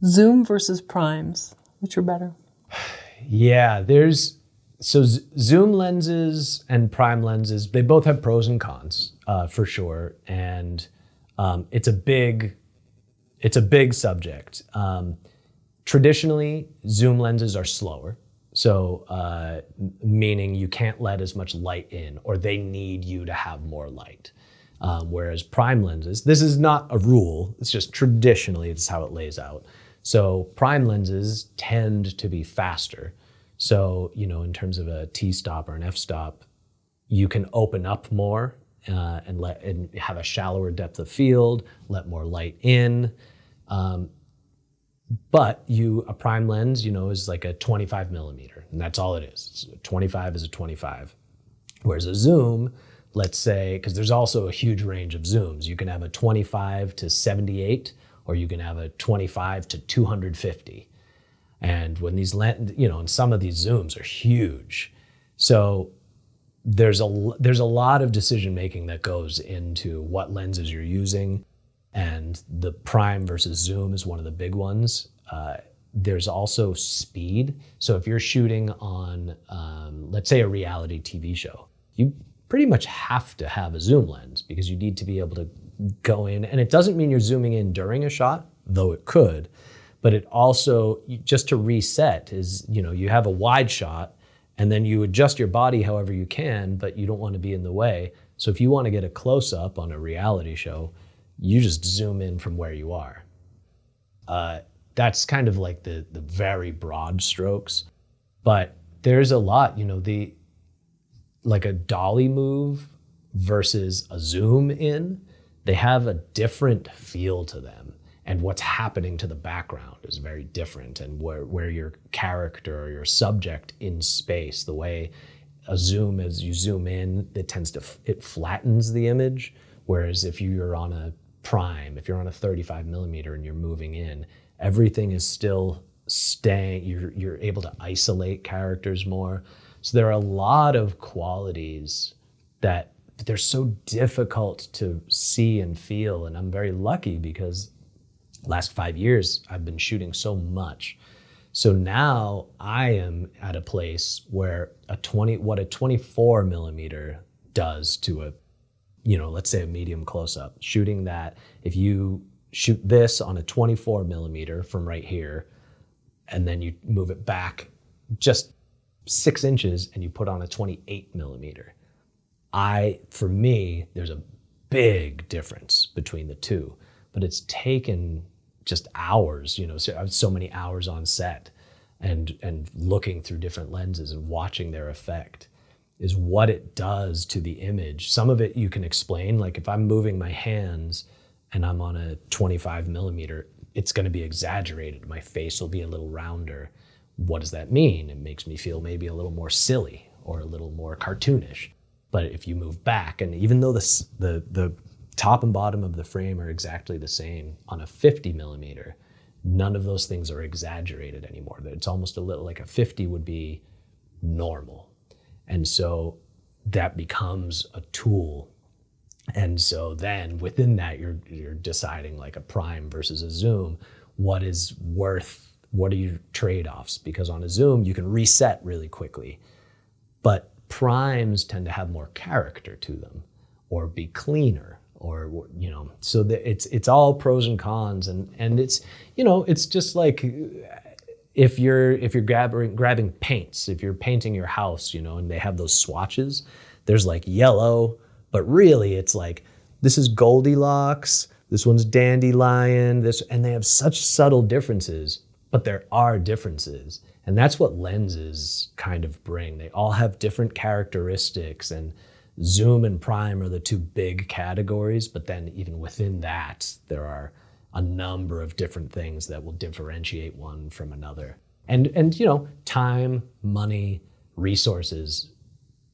Zoom versus primes, which are better? Yeah, zoom lenses and prime lenses, they both have pros and cons, for sure. And it's a big subject. Traditionally, zoom lenses are slower. So meaning you can't let as much light in, or they need you to have more light. Whereas prime lenses, this is not a rule, it's just traditionally it's how it lays out. So prime lenses tend to be faster. So, in terms of a T-stop or an F-stop, you can open up more and have a shallower depth of field, let more light in. But a prime lens, is like a 25 millimeter, and that's all it is. 25 is a 25. Whereas a zoom, let's say, because there's also a huge range of zooms. You can have a 25 to 78, or you can have a 25 to 250. And when and some of these zooms are huge. So there's a lot of decision making that goes into what lenses you're using. And the prime versus zoom is one of the big ones. There's also speed. So if you're shooting on, let's say, a reality TV show, you pretty much have to have a zoom lens because you need to be able to go in. And it doesn't mean you're zooming in during a shot, though it could. But it also, just to reset, is, you have a wide shot and then you adjust your body however you can, but you don't want to be in the way. So if you want to get a close-up on a reality show, you just zoom in from where you are. That's kind of like the very broad strokes. But there's a lot, like a dolly move versus a zoom in, they have a different feel to them. And what's happening to the background is very different. And where your character or your subject in space, the way a zoom, as you zoom in, it flattens the image. Whereas if you're on a prime, if you're on a 35 millimeter and you're moving in, everything is still staying, you're able to isolate characters more. So there are a lot of qualities that they're so difficult to see and feel. And I'm very lucky because last 5 years, I've been shooting so much. So now I am at a place where what a 24 millimeter does to a, let's say a medium close-up, shooting that, if you shoot this on a 24 millimeter from right here, and then you move it back just 6 inches and you put on a 28 millimeter. For me, there's a big difference between the two, but it's taken just hours, so many hours on set and looking through different lenses and watching their effect is what it does to the image. Some of it you can explain, like if I'm moving my hands and I'm on a 25 millimeter, it's going to be exaggerated. My face will be a little rounder. What does that mean? It makes me feel maybe a little more silly or a little more cartoonish. But if you move back, and even though the top and bottom of the frame are exactly the same on a 50 millimeter, none of those things are exaggerated anymore. It's almost a little like a 50 would be normal. And so that becomes a tool. And so then within that, you're deciding like a prime versus a zoom, what are your trade-offs? Because on a zoom, you can reset really quickly, but primes tend to have more character to them or be cleaner. Or, so it's all pros and cons, and it's, it's just like if you're grabbing paints, if you're painting your house, and they have those swatches, there's like yellow, but really it's like, this is Goldilocks, this one's Dandelion, and they have such subtle differences, but there are differences. And that's what lenses kind of bring. They all have different characteristics, and zoom and prime are the two big categories, but then even within that, there are a number of different things that will differentiate one from another. And time, money, resources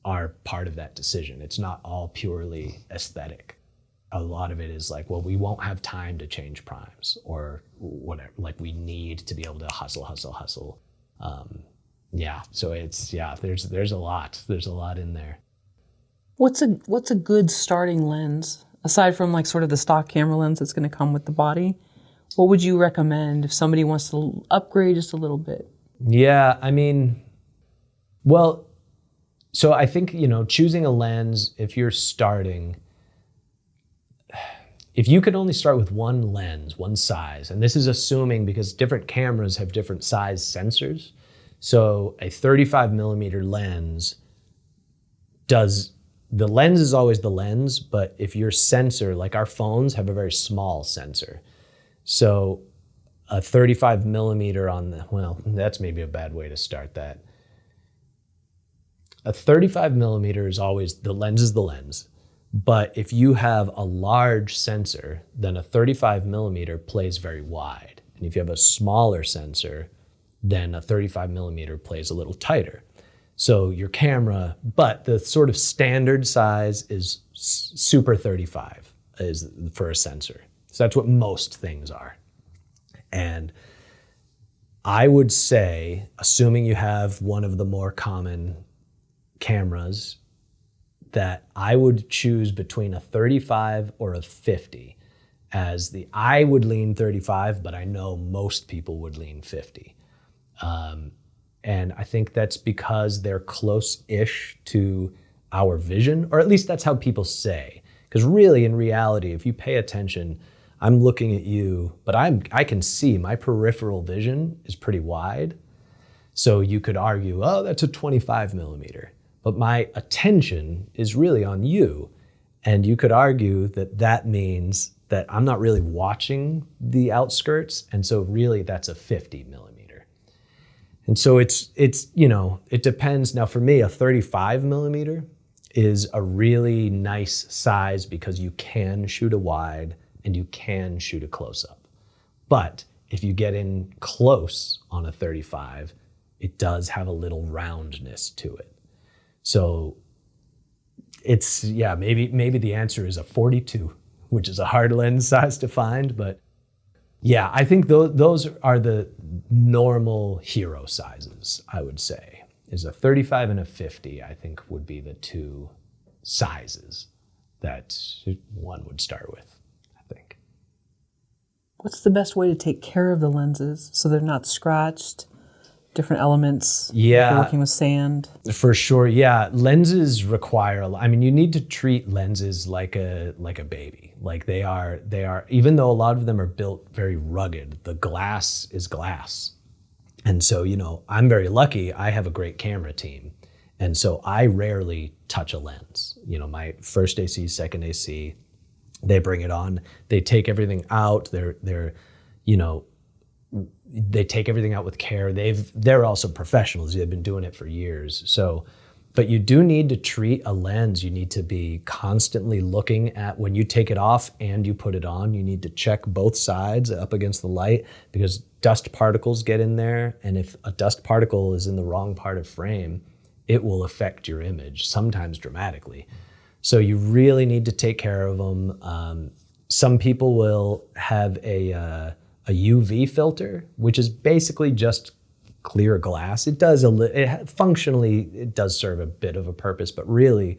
are part of that decision. It's not all purely aesthetic. A lot of it is like, well, we won't have time to change primes or whatever. Like we need to be able to hustle. So there's a lot in there. What's a good starting lens, aside from like sort of the stock camera lens that's going to come with the body? What would you recommend if somebody wants to upgrade just a little bit? Yeah, I mean, well, so I think, choosing a lens, if you're starting, if you could only start with one lens, one size, and this is assuming because different cameras have different size sensors. So a 35 millimeter lens the lens is always the lens, but if your sensor, like our phones have a very small sensor. So a 35 millimeter well, that's maybe a bad way to start that. A 35 millimeter is always, the lens is the lens. But if you have a large sensor, then a 35 millimeter plays very wide. And if you have a smaller sensor, then a 35 millimeter plays a little tighter. So your camera, but the sort of standard size is super 35 is for a sensor. So that's what most things are. And I would say, assuming you have one of the more common cameras, that I would choose between a 35 or a 50 I would lean 35, but I know most people would lean 50. And I think that's because they're close-ish to our vision, or at least that's how people say. Because really, in reality, if you pay attention, I'm looking at you, but I can see my peripheral vision is pretty wide. So you could argue, oh, that's a 25 millimeter. But my attention is really on you. And you could argue that that means that I'm not really watching the outskirts. And so really that's a 50 millimeter. And so it depends. Now for me, a 35 millimeter is a really nice size because you can shoot a wide and you can shoot a close up. But if you get in close on a 35, it does have a little roundness to it. So it's, maybe the answer is a 42, which is a hard lens size to find, but yeah, I think those are the normal hero sizes, I would say. Is a 35 and a 50, I think, would be the two sizes that one would start with, I think. What's the best way to take care of the lenses so they're not scratched? Different elements. Yeah. If you're working with sand. For sure, yeah. Lenses require you need to treat lenses like a baby. Like they are, even though a lot of them are built very rugged, the glass is glass. And so, I'm very lucky, I have a great camera team. And so I rarely touch a lens. My first AC, second AC, they bring it on, they take everything out, they take everything out with care. They're also professionals. They've been doing it for years. So, but you do need to treat a lens. You need to be constantly looking at when you take it off and you put it on. You need to check both sides up against the light because dust particles get in there. And if a dust particle is in the wrong part of frame, it will affect your image, sometimes dramatically. So you really need to take care of them. Some people will have a UV filter, which is basically just clear glass. Functionally, it does serve a bit of a purpose, but really,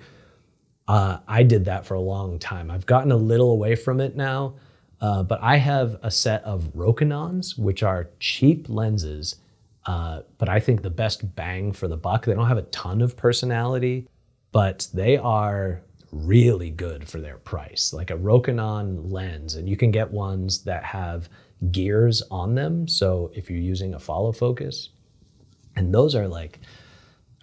I did that for a long time. I've gotten a little away from it now, but I have a set of Rokinons, which are cheap lenses, but I think the best bang for the buck. They don't have a ton of personality, but they are really good for their price. Like a Rokinon lens, and you can get ones that have gears on them. So if you're using a follow focus, and those are like,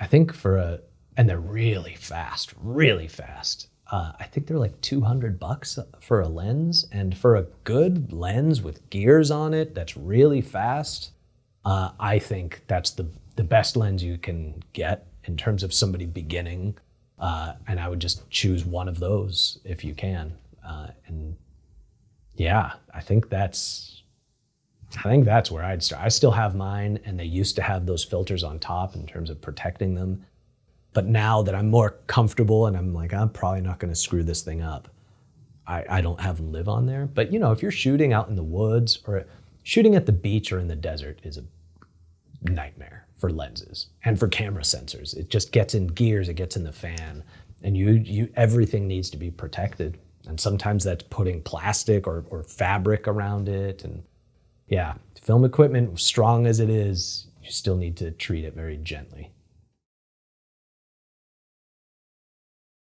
I think and they're really fast. I think they're like $200 for a lens. And for a good lens with gears on it, that's really fast. I think that's the best lens you can get in terms of somebody beginning. And I would just choose one of those if you can. And yeah, I think that's where I'd start. I still have mine, and they used to have those filters on top in terms of protecting them. But now that I'm more comfortable and I'm like, I'm probably not going to screw this thing up, I don't have them live on there. But if you're shooting out in the woods or shooting at the beach or in the desert is a nightmare for lenses and for camera sensors. It just gets in gears, it gets in the fan, and everything needs to be protected. And sometimes that's putting plastic or fabric around it. And Yeah, film equipment, strong as it is, you still need to treat it very gently.